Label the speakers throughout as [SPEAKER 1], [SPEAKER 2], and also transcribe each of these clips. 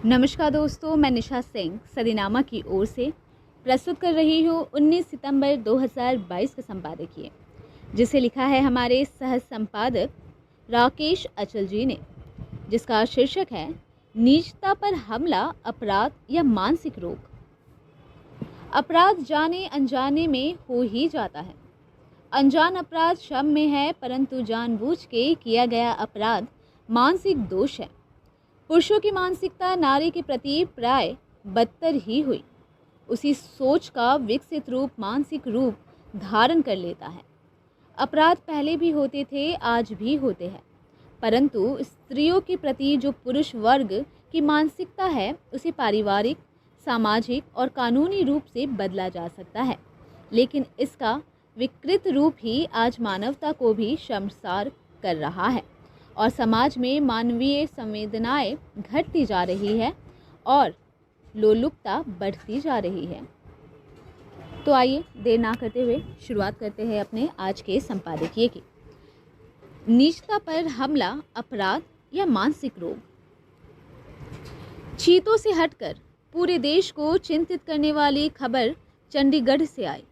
[SPEAKER 1] नमस्कार दोस्तों, मैं निशा सिंह सदीनामा की ओर से प्रस्तुत कर रही हूँ 19 सितंबर 2022 का संपादकीय, जिसे लिखा है हमारे सह संपादक राकेश अचल जी ने, जिसका शीर्षक है नीचता पर हमला, अपराध या मानसिक रोग। अपराध जाने अनजाने में हो ही जाता है। अनजान अपराध क्षम में है, परंतु जानबूझ के किया गया अपराध मानसिक दोष है। पुरुषों की मानसिकता नारी के प्रति प्राय बदतर ही हुई। उसी सोच का विकसित रूप मानसिक रूप धारण कर लेता है। अपराध पहले भी होते थे, आज भी होते हैं, परंतु स्त्रियों के प्रति जो पुरुष वर्ग की मानसिकता है उसे पारिवारिक, सामाजिक और कानूनी रूप से बदला जा सकता है, लेकिन इसका विकृत रूप ही आज मानवता को भी शर्मसार कर रहा है और समाज में मानवीय संवेदनाएं घटती जा रही है और लोलुपता बढ़ती जा रही है। तो आइए देर ना करते हुए शुरुआत करते हैं अपने आज के संपादकीय की। नीचता पर हमला, अपराध या मानसिक रोग। चीतों से हटकर पूरे देश को चिंतित करने वाली खबर चंडीगढ़ से आई,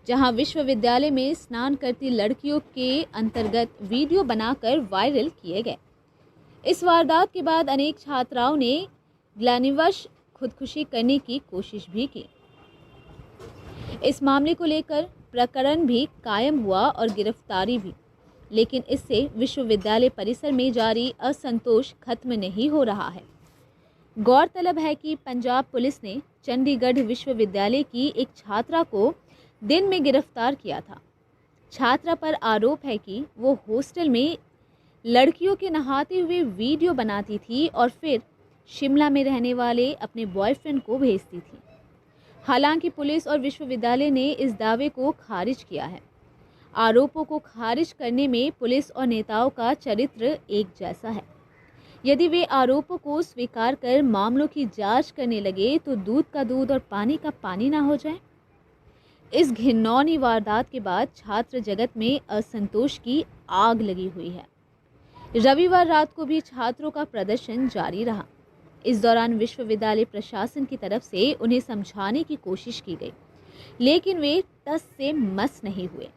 [SPEAKER 1] जहां विश्वविद्यालय में स्नान करती लड़कियों के अंतर्गत वीडियो बनाकर वायरल किए गए। इस वारदात के बाद अनेक छात्राओं ने ग्लानिवश खुदकुशी करने की कोशिश भी की। इस मामले को लेकर प्रकरण भी कायम हुआ और गिरफ्तारी भी, लेकिन इससे विश्वविद्यालय परिसर में जारी असंतोष खत्म नहीं हो रहा है। गौरतलब है कि पंजाब पुलिस ने चंडीगढ़ विश्वविद्यालय की एक छात्रा को दिन में गिरफ्तार किया था। छात्रा पर आरोप है कि वो हॉस्टल में लड़कियों के नहाते हुए वीडियो बनाती थी और फिर शिमला में रहने वाले अपने बॉयफ्रेंड को भेजती थी। हालांकि पुलिस और विश्वविद्यालय ने इस दावे को खारिज किया है। आरोपों को खारिज करने में पुलिस और नेताओं का चरित्र एक जैसा है। यदि वे आरोपों को स्वीकार कर मामलों की जांच करने लगे तो दूध का दूध और पानी का पानी ना हो जाए। इस घिनौनी वारदात के बाद छात्र जगत में असंतोष की आग लगी हुई है। रविवार रात को भी छात्रों का प्रदर्शन जारी रहा। इस दौरान विश्वविद्यालय प्रशासन की तरफ से उन्हें समझाने की कोशिश की गई, लेकिन वे टस से मस नहीं हुए।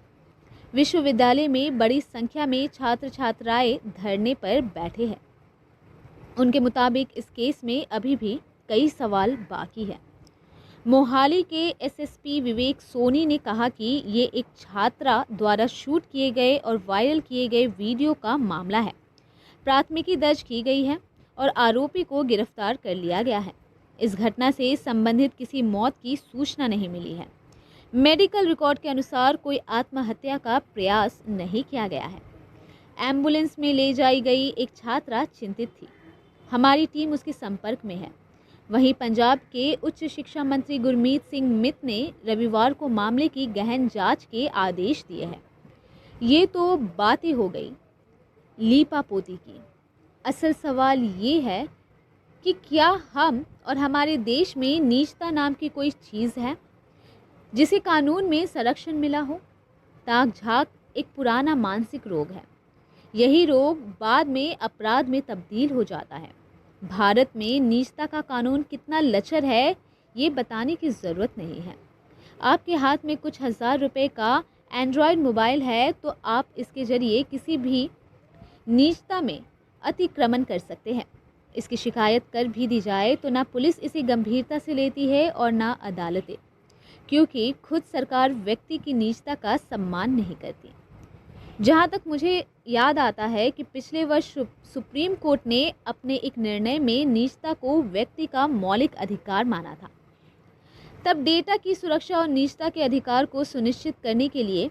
[SPEAKER 1] विश्वविद्यालय में बड़ी संख्या में छात्र छात्राएं धरने पर बैठे हैं। उनके मुताबिक इस केस में अभी भी कई सवाल बाकी है। मोहाली के एसएसपी विवेक सोनी ने कहा कि ये एक छात्रा द्वारा शूट किए गए और वायरल किए गए वीडियो का मामला है। प्राथमिकी दर्ज की गई है और आरोपी को गिरफ्तार कर लिया गया है। इस घटना से संबंधित किसी मौत की सूचना नहीं मिली है। मेडिकल रिकॉर्ड के अनुसार कोई आत्महत्या का प्रयास नहीं किया गया है। एम्बुलेंस में ले जाई गई एक छात्रा चिंतित थी। हमारी टीम उसके संपर्क में है। वहीं पंजाब के उच्च शिक्षा मंत्री गुरमीत सिंह मित ने रविवार को मामले की गहन जांच के आदेश दिए हैं। ये तो बातें हो गई लीपापोती की। असल सवाल ये है कि क्या हम और हमारे देश में नीचता नाम की कोई चीज़ है जिसे कानून में संरक्षण मिला हो? ताक झाक एक पुराना मानसिक रोग है। यही रोग बाद में अपराध में तब्दील हो जाता है। भारत में नीचता का कानून कितना लचर है ये बताने की ज़रूरत नहीं है। आपके हाथ में कुछ हज़ार रुपए का एंड्रॉयड मोबाइल है तो आप इसके ज़रिए किसी भी नीचता में अतिक्रमण कर सकते हैं। इसकी शिकायत कर भी दी जाए तो ना पुलिस इसे गंभीरता से लेती है और ना अदालतें, क्योंकि खुद सरकार व्यक्ति की नीचता का सम्मान नहीं करती। जहाँ तक मुझे याद आता है कि पिछले वर्ष सुप्रीम कोर्ट ने अपने एक निर्णय में नीचता को व्यक्ति का मौलिक अधिकार माना था। तब डेटा की सुरक्षा और नीचता के अधिकार को सुनिश्चित करने के लिए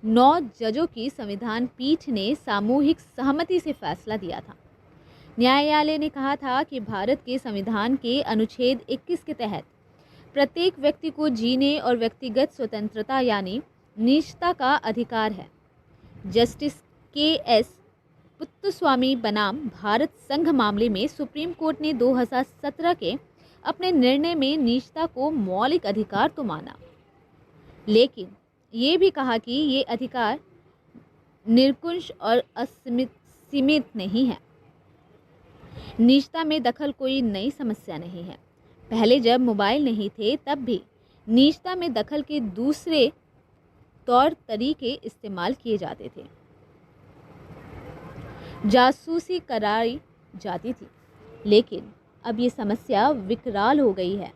[SPEAKER 1] 9 जजों की संविधान पीठ ने सामूहिक सहमति से फैसला दिया था। न्यायालय ने कहा था कि भारत के संविधान के अनुच्छेद 21 के तहत प्रत्येक व्यक्ति को जीने और व्यक्तिगत स्वतंत्रता यानी नीचता का अधिकार है। Justice KS. पुत्तस्वामी बनाम भारत संघ मामले में सुप्रीम कोर्ट ने 2017 के अपने निर्णय में नीचता को मौलिक अधिकार तो माना, लेकिन ये भी कहा कि ये अधिकार निरंकुश और असीमित नहीं है। निजता में दखल कोई नई समस्या नहीं है। पहले जब मोबाइल नहीं थे तब भी निजता में दखल के दूसरे तौर तरीके इस्तेमाल किए जाते थे। जासूसी कराई जाती थी, लेकिन अब ये समस्या विकराल हो गई है।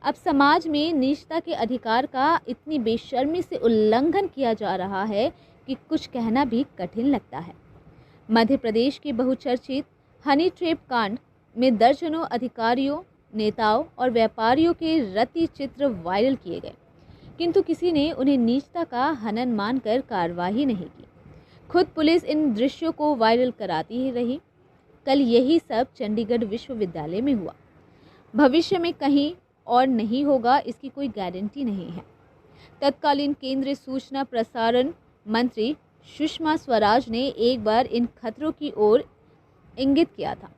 [SPEAKER 1] अब समाज में निजता के अधिकार का इतनी बेशर्मी से उल्लंघन किया जा रहा है कि कुछ कहना भी कठिन लगता है। मध्य प्रदेश के बहुचर्चित हनी ट्रैप कांड में दर्जनों अधिकारियों, नेताओं और व्यापारियों के रति चित्र वायरल किए गए, किंतु किसी ने उन्हें निजता का हनन मानकर कार्रवाई नहीं की। खुद पुलिस इन दृश्यों को वायरल कराती ही रही। कल यही सब चंडीगढ़ विश्वविद्यालय में हुआ। भविष्य में कहीं और नहीं होगा, इसकी कोई गारंटी नहीं है। तत्कालीन केंद्रीय सूचना प्रसारण मंत्री सुषमा स्वराज ने एक बार इन खतरों की ओर इंगित किया था,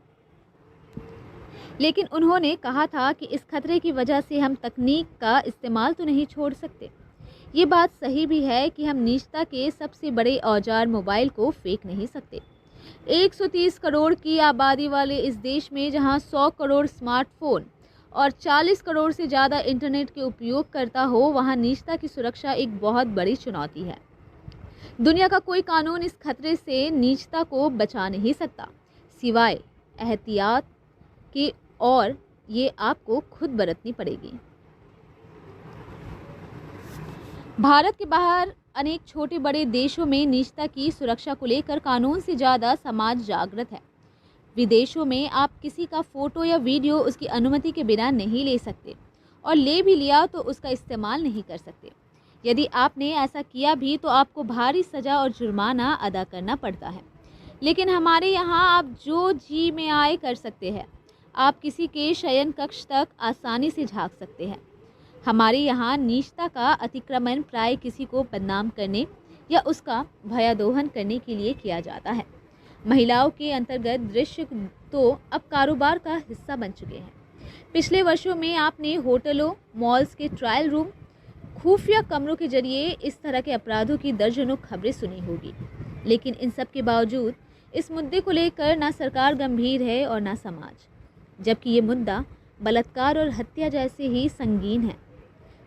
[SPEAKER 1] लेकिन उन्होंने कहा था कि इस खतरे की वजह से हम तकनीक का इस्तेमाल तो नहीं छोड़ सकते। ये बात सही भी है कि हम निजता के सबसे बड़े औजार मोबाइल को फेंक नहीं सकते। 130 करोड़ की आबादी वाले इस देश में जहां 100 करोड़ स्मार्टफोन और 40 करोड़ से ज़्यादा इंटरनेट के उपयोग करता हो, वहां निजता की सुरक्षा एक बहुत बड़ी चुनौती है। दुनिया का कोई कानून इस खतरे से निजता को बचा नहीं सकता, सिवाय एहतियात के, और ये आपको खुद बरतनी पड़ेगी। भारत के बाहर अनेक छोटे बड़े देशों में निजता की सुरक्षा को लेकर कानून से ज़्यादा समाज जागृत है। विदेशों में आप किसी का फ़ोटो या वीडियो उसकी अनुमति के बिना नहीं ले सकते, और ले भी लिया तो उसका इस्तेमाल नहीं कर सकते। यदि आपने ऐसा किया भी तो आपको भारी सज़ा और जुर्माना अदा करना पड़ता है। लेकिन हमारे यहाँ आप जो जी में आए कर सकते हैं। आप किसी के शयन कक्ष तक आसानी से झांक सकते हैं। हमारे यहाँ निजता का अतिक्रमण प्राय किसी को बदनाम करने या उसका भयादोहन करने के लिए किया जाता है। महिलाओं के अंतर्गत दृश्य तो अब कारोबार का हिस्सा बन चुके हैं। पिछले वर्षों में आपने होटलों, मॉल्स के ट्रायल रूम, खुफिया कमरों के जरिए इस तरह के अपराधों की दर्जनों खबरें सुनी होगी। लेकिन इन सब के बावजूद इस मुद्दे को लेकर ना सरकार गंभीर है और ना समाज, जबकि ये मुद्दा बलात्कार और हत्या जैसे ही संगीन है।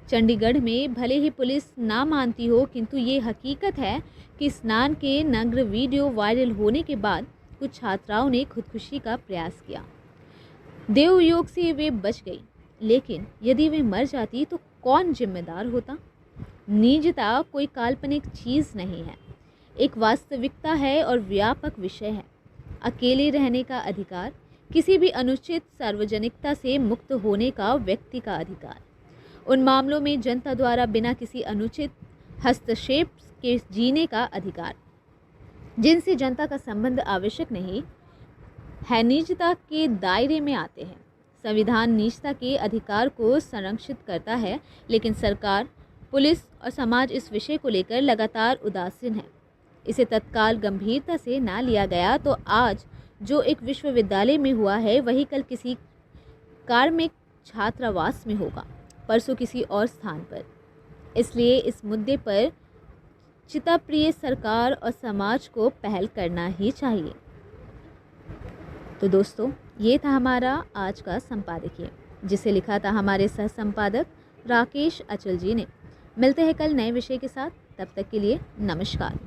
[SPEAKER 1] चंडीगढ़ में भले ही पुलिस ना मानती हो, किंतु ये हकीकत है कि स्नान के नग्न वीडियो वायरल होने के बाद कुछ छात्राओं ने खुदकुशी का प्रयास किया। देवयोग से वे बच गई, लेकिन यदि वे मर जाती तो कौन जिम्मेदार होता? निजता कोई काल्पनिक चीज़ नहीं है, एक वास्तविकता है और व्यापक विषय है। अकेले रहने का अधिकार, किसी भी अनुचित सार्वजनिकता से मुक्त होने का व्यक्ति का अधिकार, उन मामलों में जनता द्वारा बिना किसी अनुचित हस्तक्षेप के जीने का अधिकार, जिनसे जनता का संबंध आवश्यक नहीं है, निजता के दायरे में आते हैं। संविधान निजता के अधिकार को संरक्षित करता है, लेकिन सरकार, पुलिस और समाज इस विषय को लेकर लगातार उदासीन है। इसे तत्काल गंभीरता से ना लिया गया तो आज जो एक विश्वविद्यालय में हुआ है, वही कल किसी कार्मिक छात्रावास में होगा, परसों किसी और स्थान पर। इसलिए इस मुद्दे पर चिताप्रिय सरकार और समाज को पहल करना ही चाहिए। तो दोस्तों, ये था हमारा आज का संपादकीय, जिसे लिखा था हमारे सह संपादक राकेश अचल जी ने। मिलते हैं कल नए विषय के साथ, तब तक के लिए नमस्कार।